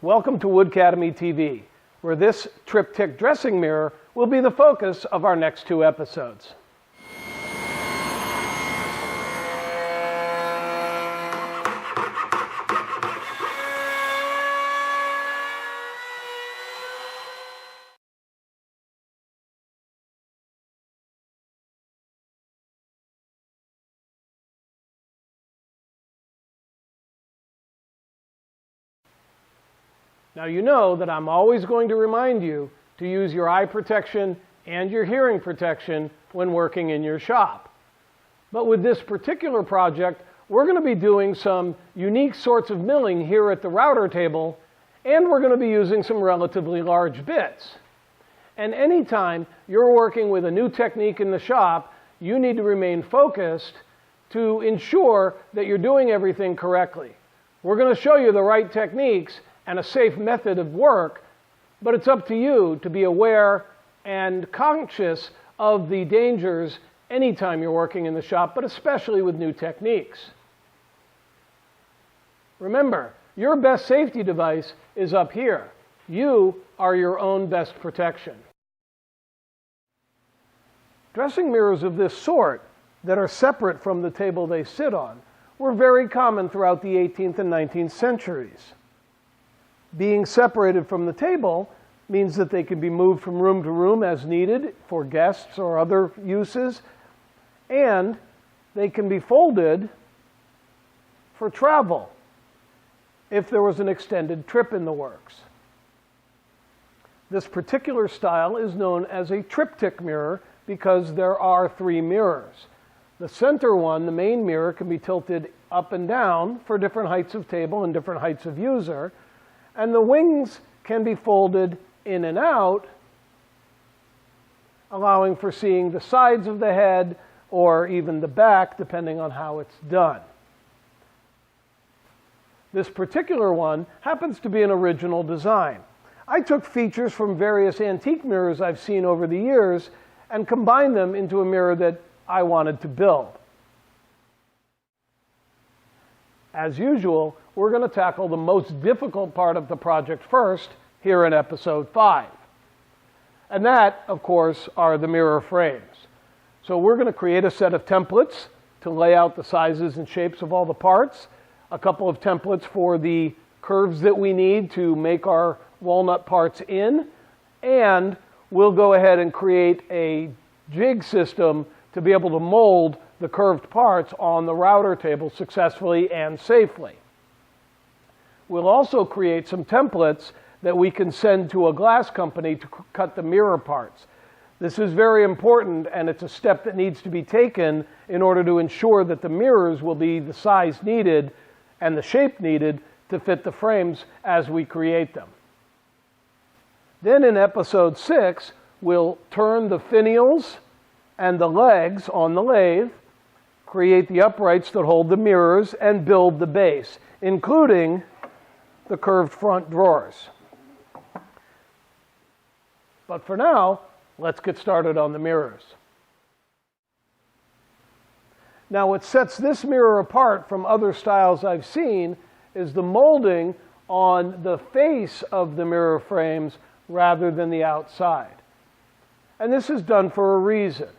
welcome to Woodcademy TV, where this Triptych dressing mirror will be the focus of our next 2 episodes. Now you know that I'm always going to remind you to use your eye protection and your hearing protection when working in your shop. But with this particular project, we're going to be doing some unique sorts of milling here at the router table, and we're going to be using some relatively large bits. And anytime you're working with a new technique in the shop, you need to remain focused to ensure that you're doing everything correctly. We're going to show you the right techniques and a safe method of work, but it's up to you to be aware and conscious of the dangers anytime you're working in the shop, but especially with new techniques. Remember, your best safety device is up here. You are your own best protection. Dressing mirrors of this sort that are separate from the table they sit on were very common throughout the 18th and 19th centuries. Being separated from the table means that they can be moved from room to room as needed for guests or other uses, and they can be folded for travel if there was an extended trip in the works. This particular style is known as a triptych mirror because there are 3 mirrors. The center one, the main mirror, can be tilted up and down for different heights of table and different heights of user. And the wings can be folded in and out, allowing for seeing the sides of the head or even the back, depending on how it's done. This particular one happens to be an original design. I took features from various antique mirrors I've seen over the years and combined them into a mirror that I wanted to build. As usual, we're going to tackle the most difficult part of the project first, here in episode 5. And that, of course, are the mirror frames. So we're going to create a set of templates to lay out the sizes and shapes of all the parts, a couple of templates for the curves that we need to make our walnut parts in, and we'll go ahead and create a jig system to be able to mold the curved parts on the router table successfully and safely. We'll also create some templates that we can send to a glass company to cut the mirror parts. This is very important, and it's a step that needs to be taken in order to ensure that the mirrors will be the size needed and the shape needed to fit the frames as we create them. Then in episode 6, we'll turn the finials and the legs on the lathe, create the uprights that hold the mirrors, and build the base, including the curved front drawers. But for now, let's get started on the mirrors. Now, what sets this mirror apart from other styles I've seen is the molding on the face of the mirror frames rather than the outside. And this is done for a reason.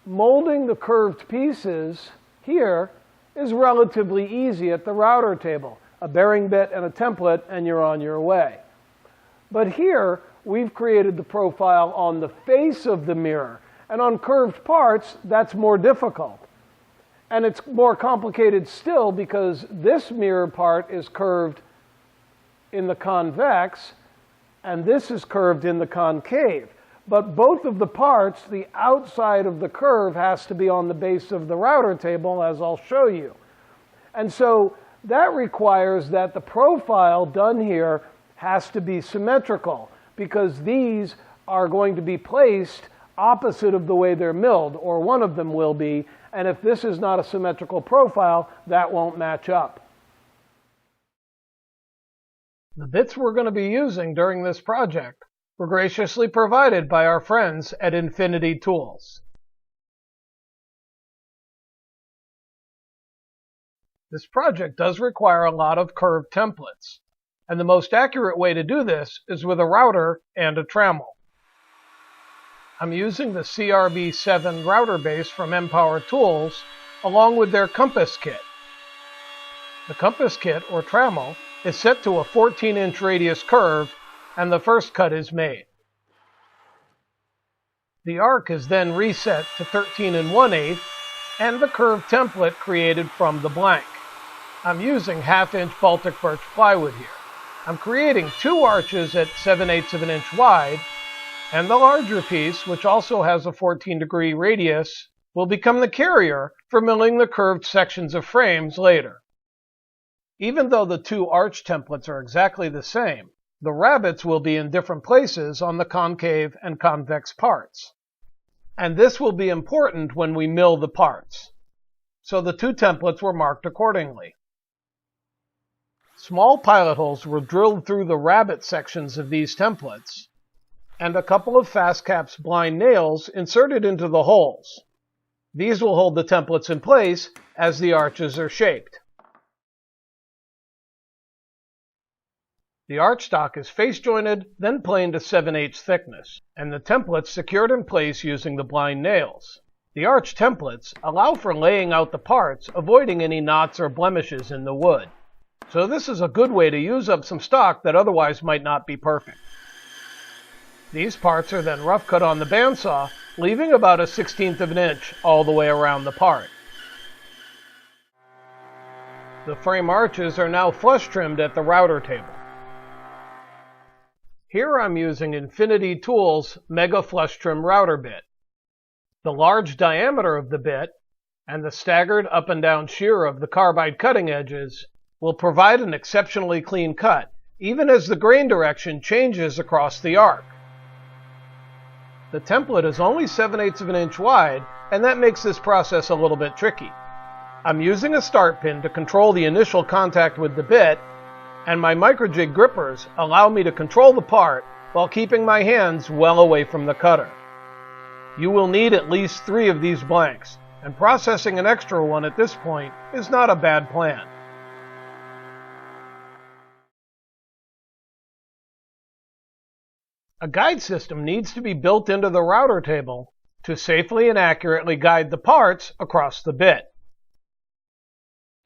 Molding the curved pieces here is relatively easy at the router table. A bearing bit and a template, and you're on your way. But here, we've created the profile on the face of the mirror. And on curved parts, that's more difficult. And it's more complicated still because this mirror part is curved in the convex, and this is curved in the concave. But both of the parts, the outside of the curve has to be on the base of the router table, as I'll show you. And so that requires that the profile done here has to be symmetrical, because these are going to be placed opposite of the way they're milled, or one of them will be, and if this is not a symmetrical profile, that won't match up. The bits we're going to be using during this project were graciously provided by our friends at Infinity Tools. This project does require a lot of curved templates, And the most accurate way to do this is with a router and a trammel. I'm using the CRB7 router base from mPower Tools along with their compass kit. The compass kit, or trammel, is set to a 14-inch radius curve, and the first cut is made. The arc is then reset to 13 1/8 and the curved template created from the blank. I'm using 1/2-inch Baltic birch plywood here. I'm creating 2 arches at 7/8 of an inch wide, and the larger piece, which also has a 14-degree radius, will become the carrier for milling the curved sections of frames later. Even though the 2 arch templates are exactly the same, the rabbets will be in different places on the concave and convex parts. And this will be important when we mill the parts. So the 2 templates were marked accordingly. Small pilot holes were drilled through the rabbet sections of these templates, and a couple of fast cap spline nails inserted into the holes. These will hold the templates in place as the arches are shaped. The arch stock is face jointed, then planed to 7/8 thickness, and the templates secured in place using the blind nails. The arch templates allow for laying out the parts, avoiding any knots or blemishes in the wood. So this is a good way to use up some stock that otherwise might not be perfect. These parts are then rough cut on the bandsaw, leaving about a 1/16 of an inch all the way around the part. The frame arches are now flush trimmed at the router table. Here I'm using Infinity Tools Mega Flush Trim Router Bit. The large diameter of the bit and the staggered up and down shear of the carbide cutting edges will provide an exceptionally clean cut, even as the grain direction changes across the arc. The template is only 7/8 of an inch wide, and that makes this process a little bit tricky. I'm using a start pin to control the initial contact with the bit, and my microjig grippers allow me to control the part while keeping my hands well away from the cutter. You will need at least 3 of these blanks, and processing an extra one at this point is not a bad plan. A guide system needs to be built into the router table to safely and accurately guide the parts across the bit.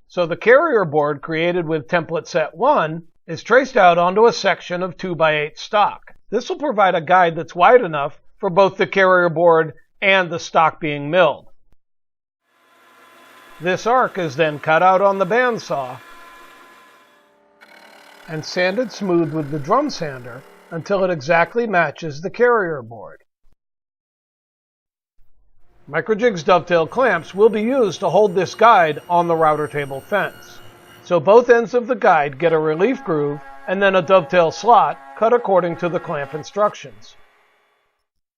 So the carrier board created with template set 1 is traced out onto a section of 2x8 stock. This will provide a guide that's wide enough for both the carrier board and the stock being milled. This arc is then cut out on the bandsaw and sanded smooth with the drum sander until it exactly matches the carrier board. Microjig's dovetail clamps will be used to hold this guide on the router table fence. So both ends of the guide get a relief groove and then a dovetail slot cut according to the clamp instructions.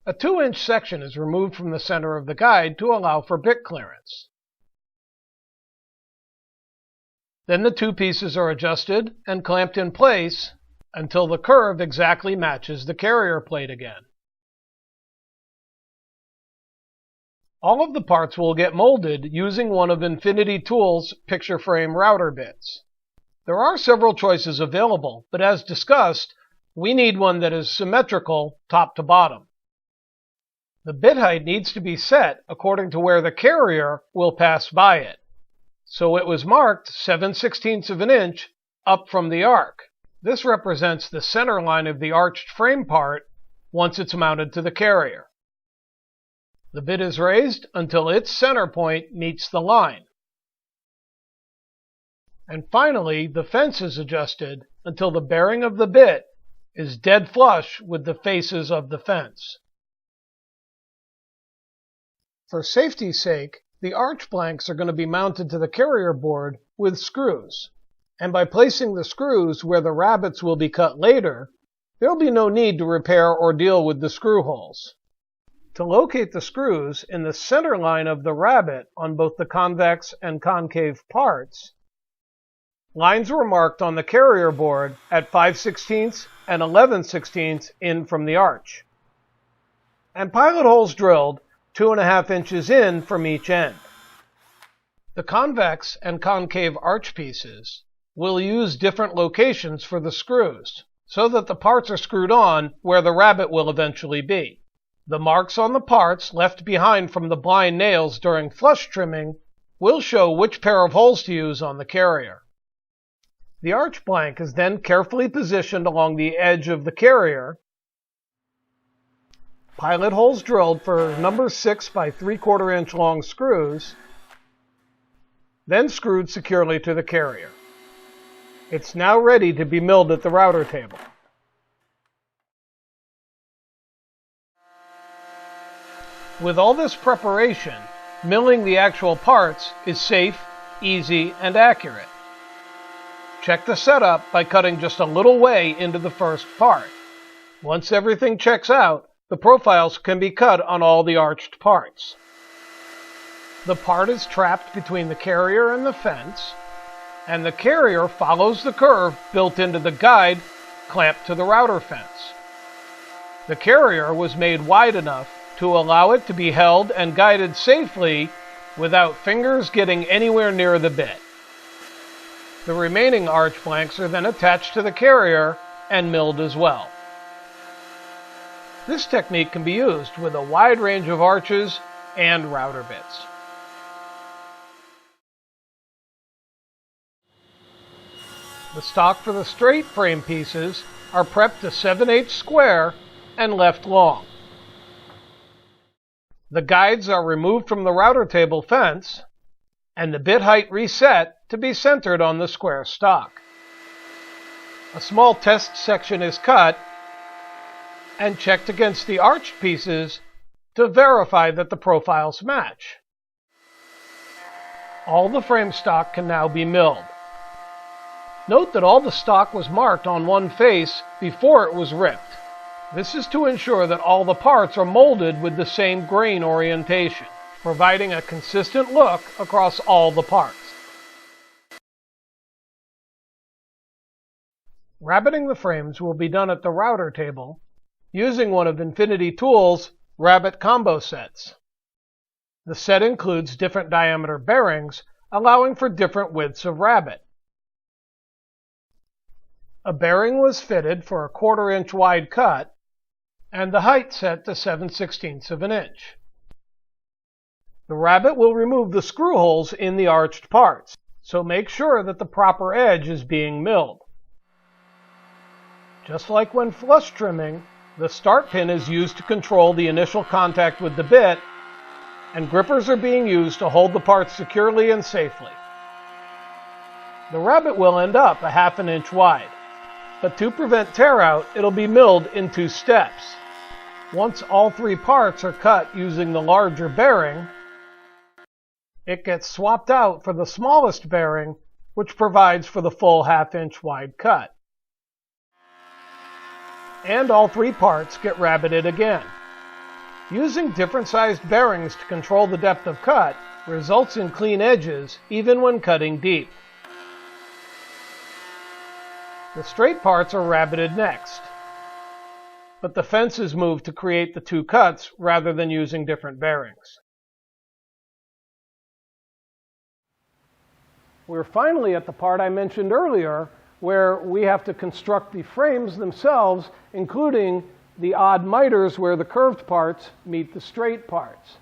A 2-inch section is removed from the center of the guide to allow for bit clearance. Then the 2 pieces are adjusted and clamped in place until the curve exactly matches the carrier plate again. All of the parts will get molded using one of Infinity Tools' picture frame router bits. There are several choices available, but as discussed, we need one that is symmetrical top to bottom. The bit height needs to be set according to where the carrier will pass by it. So it was marked 7/16 of an inch up from the arc. This represents the center line of the arched frame part once it's mounted to the carrier. The bit is raised until its center point meets the line. And finally, the fence is adjusted until the bearing of the bit is dead flush with the faces of the fence. For safety's sake, the arch blanks are going to be mounted to the carrier board with screws. And by placing the screws where the rabbets will be cut later, there will be no need to repair or deal with the screw holes. To locate the screws in the center line of the rabbet on both the convex and concave parts, lines were marked on the carrier board at 5/16 and 11/16 in from the arch, and pilot holes drilled 2.5 inches in from each end. The convex and concave arch pieces we'll use different locations for the screws, so that the parts are screwed on where the rabbet will eventually be. The marks on the parts left behind from the blind nails during flush trimming will show which pair of holes to use on the carrier. The arch blank is then carefully positioned along the edge of the carrier, pilot holes drilled for number 6 by 3/4 inch long screws, then screwed securely to the carrier. It's now ready to be milled at the router table. With all this preparation, milling the actual parts is safe, easy, and accurate. Check the setup by cutting just a little way into the first part. Once everything checks out, the profiles can be cut on all the arched parts. The part is trapped between the carrier and the fence, and the carrier follows the curve built into the guide clamped to the router fence. The carrier was made wide enough to allow it to be held and guided safely without fingers getting anywhere near the bit. The remaining arch blanks are then attached to the carrier and milled as well. This technique can be used with a wide range of arches and router bits. The stock for the straight frame pieces are prepped to 7/8 square and left long. The guides are removed from the router table fence and the bit height reset to be centered on the square stock. A small test section is cut and checked against the arched pieces to verify that the profiles match. All the frame stock can now be milled. Note that all the stock was marked on one face before it was ripped. This is to ensure that all the parts are molded with the same grain orientation, providing a consistent look across all the parts. Rabbeting the frames will be done at the router table using one of Infinity Tools' rabbet combo sets. The set includes different diameter bearings, allowing for different widths of rabbet. A bearing was fitted for a 1/4 inch wide cut, and the height set to 7/16 of an inch. The rabbet will remove the screw holes in the arched parts, so make sure that the proper edge is being milled. Just like when flush trimming, the start pin is used to control the initial contact with the bit, and grippers are being used to hold the parts securely and safely. The rabbet will end up a 1/2 inch wide, but to prevent tear out, it'll be milled in 2 steps. Once all 3 parts are cut using the larger bearing, it gets swapped out for the smallest bearing, which provides for the full 1/2 inch wide cut. And all 3 parts get rabbeted again. Using different sized bearings to control the depth of cut results in clean edges even when cutting deep. The straight parts are rabbeted next, but the fence is moved to create the 2 cuts rather than using different bearings. We're finally at the part I mentioned earlier, where we have to construct the frames themselves, including the odd miters where the curved parts meet the straight parts.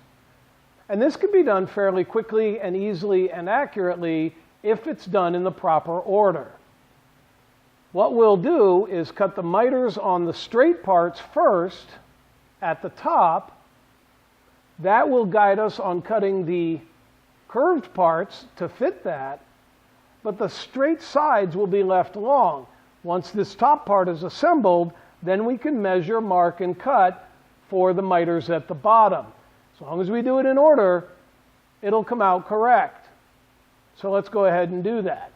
And this can be done fairly quickly and easily and accurately if it's done in the proper order. What we'll do is cut the miters on the straight parts first at the top. That will guide us on cutting the curved parts to fit that, but the straight sides will be left long. Once this top part is assembled, then we can measure, mark, and cut for the miters at the bottom. As long as we do it in order, it'll come out correct. So let's go ahead and do that.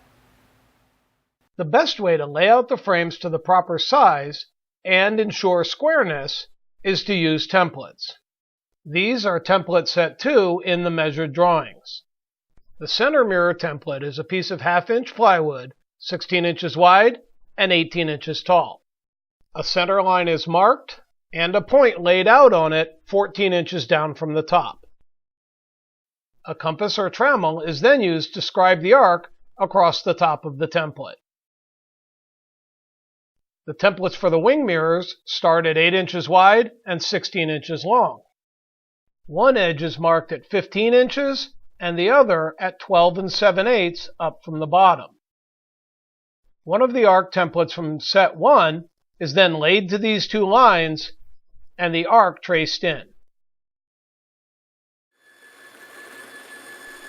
The best way to lay out the frames to the proper size and ensure squareness is to use templates. These are template set 2 in the measured drawings. The center mirror template is a piece of 1/2 inch plywood, 16 inches wide and 18 inches tall. A center line is marked and a point laid out on it 14 inches down from the top. A compass or trammel is then used to scribe the arc across the top of the template. The templates for the wing mirrors start at 8 inches wide and 16 inches long. One edge is marked at 15 inches and the other at 12 7/8 up from the bottom. One of the arc templates from set 1 is then laid to these two lines and the arc traced in.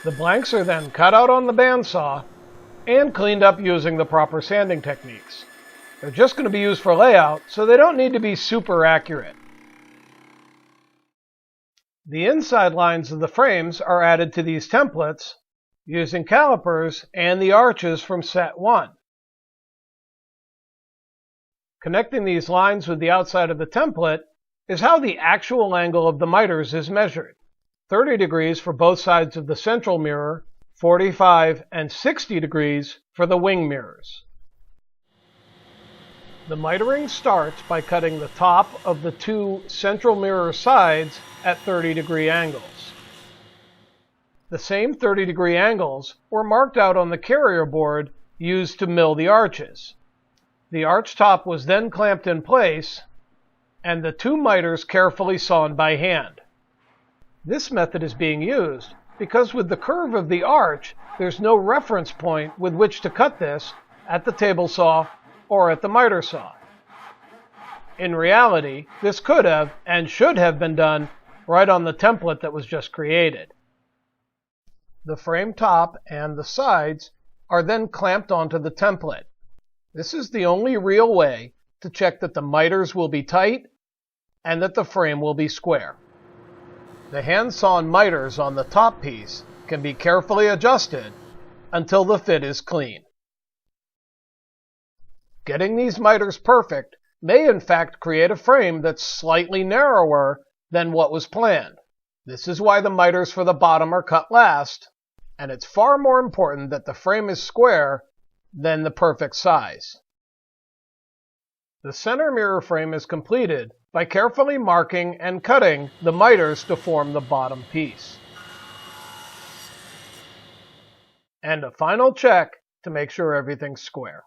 The blanks are then cut out on the bandsaw and cleaned up using the proper sanding techniques. They're just going to be used for layout, so they don't need to be super accurate. The inside lines of the frames are added to these templates using calipers and the arches from set 1. Connecting these lines with the outside of the template is how the actual angle of the miters is measured. 30 degrees for both sides of the central mirror, 45 and 60 degrees for the wing mirrors. The mitering starts by cutting the top of the two central mirror sides at 30-degree angles. The same 30-degree angles were marked out on the carrier board used to mill the arches. The arch top was then clamped in place and the two miters carefully sawn by hand. This method is being used because with the curve of the arch, there's no reference point with which to cut this at the table saw or at the miter saw. In reality, this could have and should have been done right on the template that was just created. The frame top and the sides are then clamped onto the template. This is the only real way to check that the miters will be tight and that the frame will be square. The hand-sawn miters on the top piece can be carefully adjusted until the fit is clean. Getting these miters perfect may in fact create a frame that's slightly narrower than what was planned. This is why the miters for the bottom are cut last, and it's far more important that the frame is square than the perfect size. The center mirror frame is completed by carefully marking and cutting the miters to form the bottom piece. And a final check to make sure everything's square.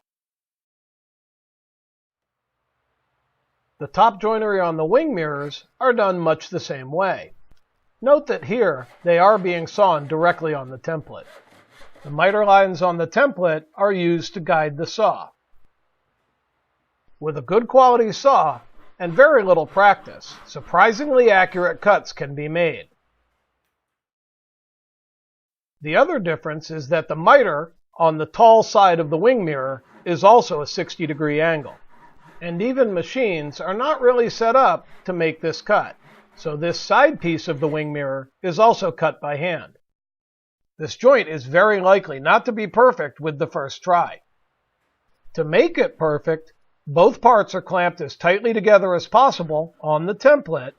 The top joinery on the wing mirrors are done much the same way. Note that here they are being sawn directly on the template. The miter lines on the template are used to guide the saw. With a good quality saw and very little practice, surprisingly accurate cuts can be made. The other difference is that the miter on the tall side of the wing mirror is also a 60-degree angle. And even machines are not really set up to make this cut, so this side piece of the wing mirror is also cut by hand. This joint is very likely not to be perfect with the first try. To make it perfect, both parts are clamped as tightly together as possible on the template,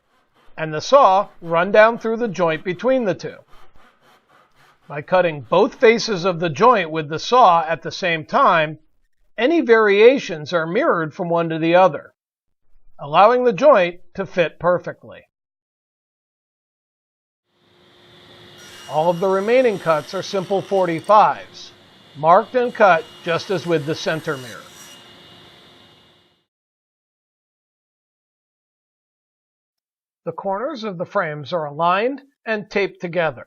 and the saw run down through the joint between the two. By cutting both faces of the joint with the saw at the same time, any variations are mirrored from one to the other, allowing the joint to fit perfectly. All of the remaining cuts are simple 45s, marked and cut just as with the center mirror. The corners of the frames are aligned and taped together,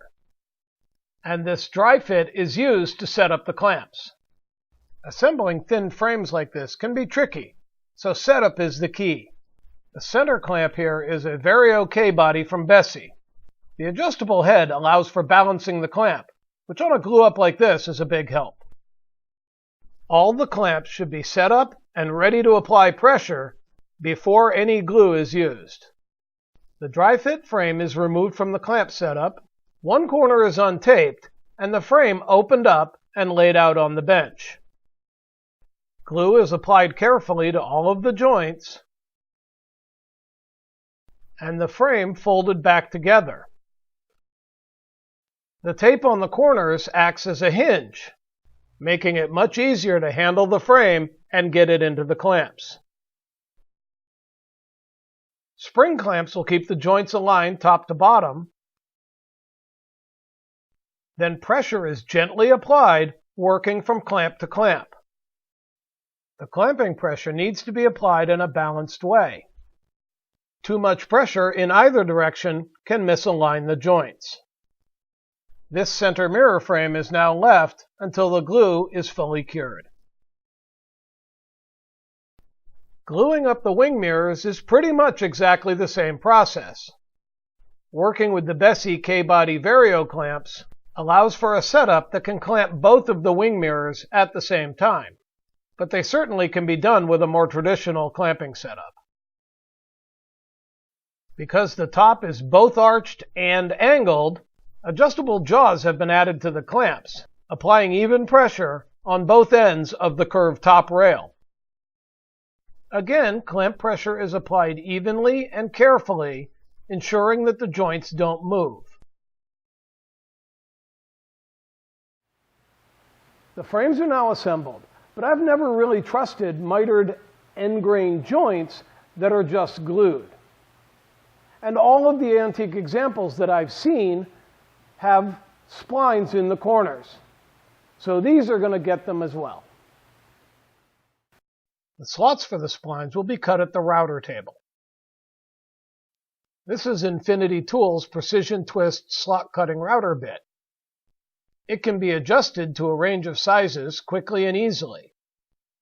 and this dry fit is used to set up the clamps. Assembling thin frames like this can be tricky, so setup is the key. The center clamp here is a very okay body from Bessie. The adjustable head allows for balancing the clamp, which on a glue up like this is a big help. All the clamps should be set up and ready to apply pressure before any glue is used. The dry fit frame is removed from the clamp setup, one corner is untaped, and the frame opened up and laid out on the bench. Glue is applied carefully to all of the joints, and the frame folded back together. The tape on the corners acts as a hinge, making it much easier to handle the frame and get it into the clamps. Spring clamps will keep the joints aligned top to bottom. Then pressure is gently applied working from clamp to clamp. The clamping pressure needs to be applied in a balanced way. Too much pressure in either direction can misalign the joints. This center mirror frame is now left until the glue is fully cured. Gluing up the wing mirrors is pretty much exactly the same process. Working with the Bessie K-body Vario clamps allows for a setup that can clamp both of the wing mirrors at the same time, but they certainly can be done with a more traditional clamping setup. Because the top is both arched and angled, adjustable jaws have been added to the clamps, applying even pressure on both ends of the curved top rail. Again, clamp pressure is applied evenly and carefully, ensuring that the joints don't move. The frames are now assembled, but I've never really trusted mitered end-grain joints that are just glued. And all of the antique examples that I've seen have splines in the corners. So these are going to get them as well. The slots for the splines will be cut at the router table. This is Infinity Tools' Precision Twist slot cutting router bit. It can be adjusted to a range of sizes quickly and easily.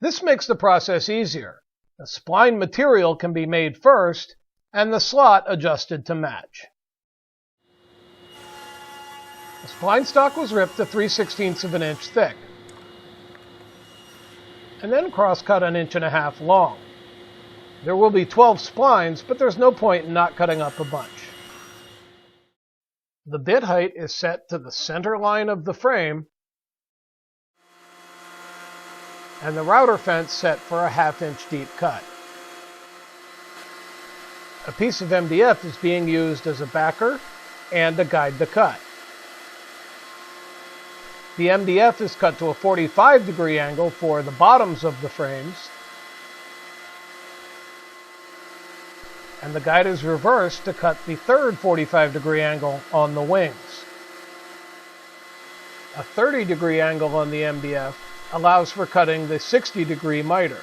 This makes the process easier. The spline material can be made first, and the slot adjusted to match. The spline stock was ripped to 3/16 of an inch thick, and then cross-cut 1.5 inches long. There will be 12 splines, but there's no point in not cutting up a bunch. The bit height is set to the center line of the frame, and the router fence set for a 1/2 inch deep cut. A piece of MDF is being used as a backer and to guide the cut. The MDF is cut to a 45-degree angle for the bottoms of the frames, and the guide is reversed to cut the third 45-degree angle on the wings. A 30-degree angle on the MDF allows for cutting the 60-degree miter.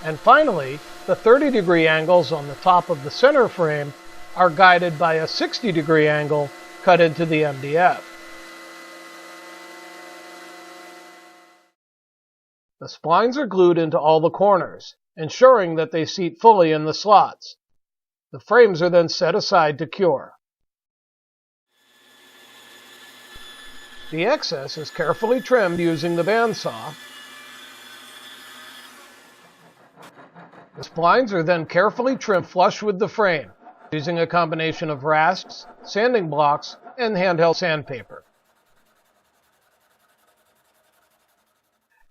And finally, the 30-degree angles on the top of the center frame are guided by a 60-degree angle cut into the MDF. The splines are glued into all the corners, ensuring that they seat fully in the slots. The frames are then set aside to cure. The excess is carefully trimmed using the bandsaw. The splines are then carefully trimmed flush with the frame, using a combination of rasps, sanding blocks, and handheld sandpaper.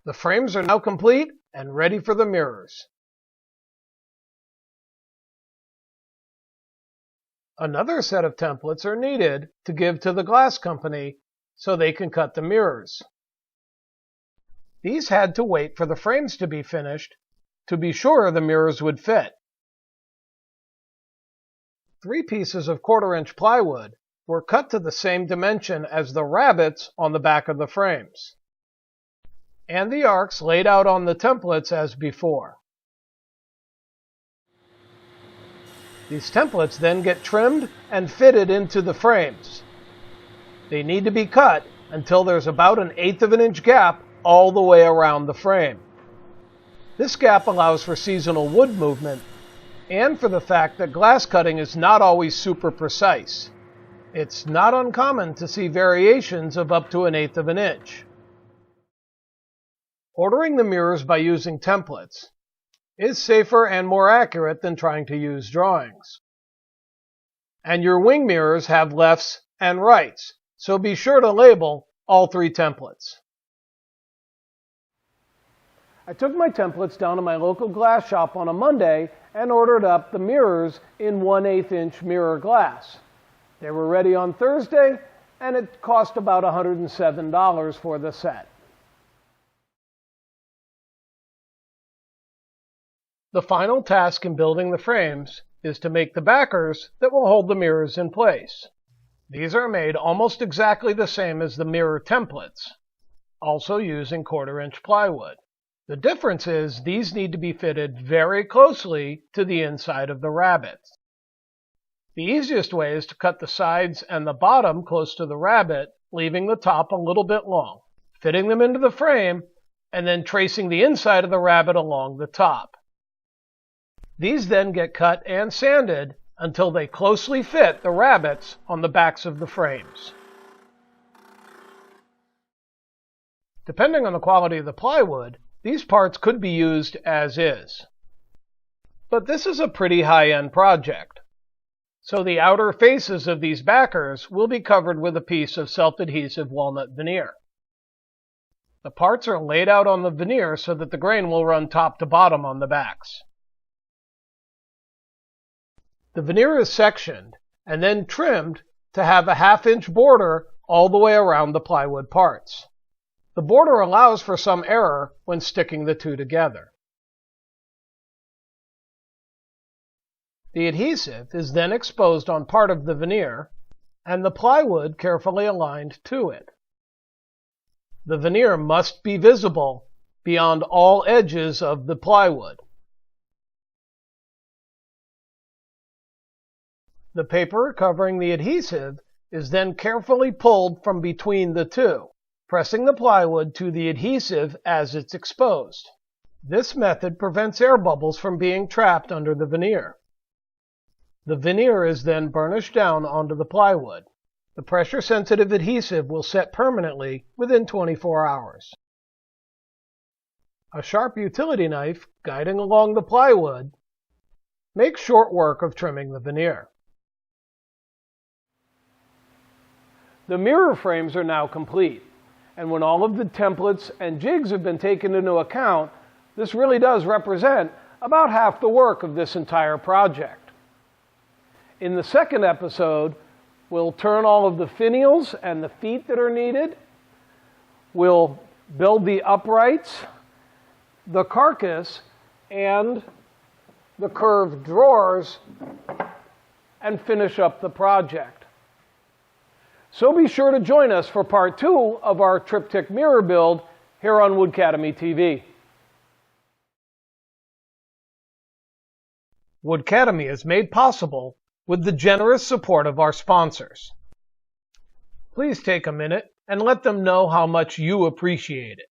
The frames are now complete and ready for the mirrors. Another set of templates are needed to give to the glass company so they can cut the mirrors. These had to wait for the frames to be finished to be sure the mirrors would fit. 3 pieces of 1/4 inch plywood were cut to the same dimension as the rabbets on the back of the frames, and the arcs laid out on the templates as before. These templates then get trimmed and fitted into the frames. They need to be cut until there's about 1/8 of an inch gap all the way around the frame. This gap allows for seasonal wood movement and for the fact that glass cutting is not always super precise. It's not uncommon to see variations of up to 1/8 of an inch. Ordering the mirrors by using templates is safer and more accurate than trying to use drawings. And your wing mirrors have lefts and rights, so be sure to label all 3 templates. I took my templates down to my local glass shop on a Monday and ordered up the mirrors in 1/8 inch mirror glass. They were ready on Thursday, and it cost about $107 for the set. The final task in building the frames is to make the backers that will hold the mirrors in place. These are made almost exactly the same as the mirror templates, also using 1/4-inch plywood. The difference is these need to be fitted very closely to the inside of the rabbets. The easiest way is to cut the sides and the bottom close to the rabbet, leaving the top a little bit long, fitting them into the frame, and then tracing the inside of the rabbet along the top. These then get cut and sanded until they closely fit the rabbets on the backs of the frames. Depending on the quality of the plywood, these parts could be used as is. But this is a pretty high-end project, so the outer faces of these backers will be covered with a piece of self-adhesive walnut veneer. The parts are laid out on the veneer so that the grain will run top to bottom on the backs. The veneer is sectioned and then trimmed to have a 1/2-inch border all the way around the plywood parts. The border allows for some error when sticking the two together. The adhesive is then exposed on part of the veneer and the plywood carefully aligned to it. The veneer must be visible beyond all edges of the plywood. The paper covering the adhesive is then carefully pulled from between the two, pressing the plywood to the adhesive as it's exposed. This method prevents air bubbles from being trapped under the veneer. The veneer is then burnished down onto the plywood. The pressure-sensitive adhesive will set permanently within 24 hours. A sharp utility knife guiding along the plywood makes short work of trimming the veneer. The mirror frames are now complete, and when all of the templates and jigs have been taken into account, this really does represent about half the work of this entire project. In the second episode, we'll turn all of the finials and the feet that are needed. We'll build the uprights, the carcass, and the curved drawers, and finish up the project. So be sure to join us for part 2 of our Triptych mirror build here on Woodcademy TV. Woodcademy is made possible with the generous support of our sponsors. Please take a minute and let them know how much you appreciate it.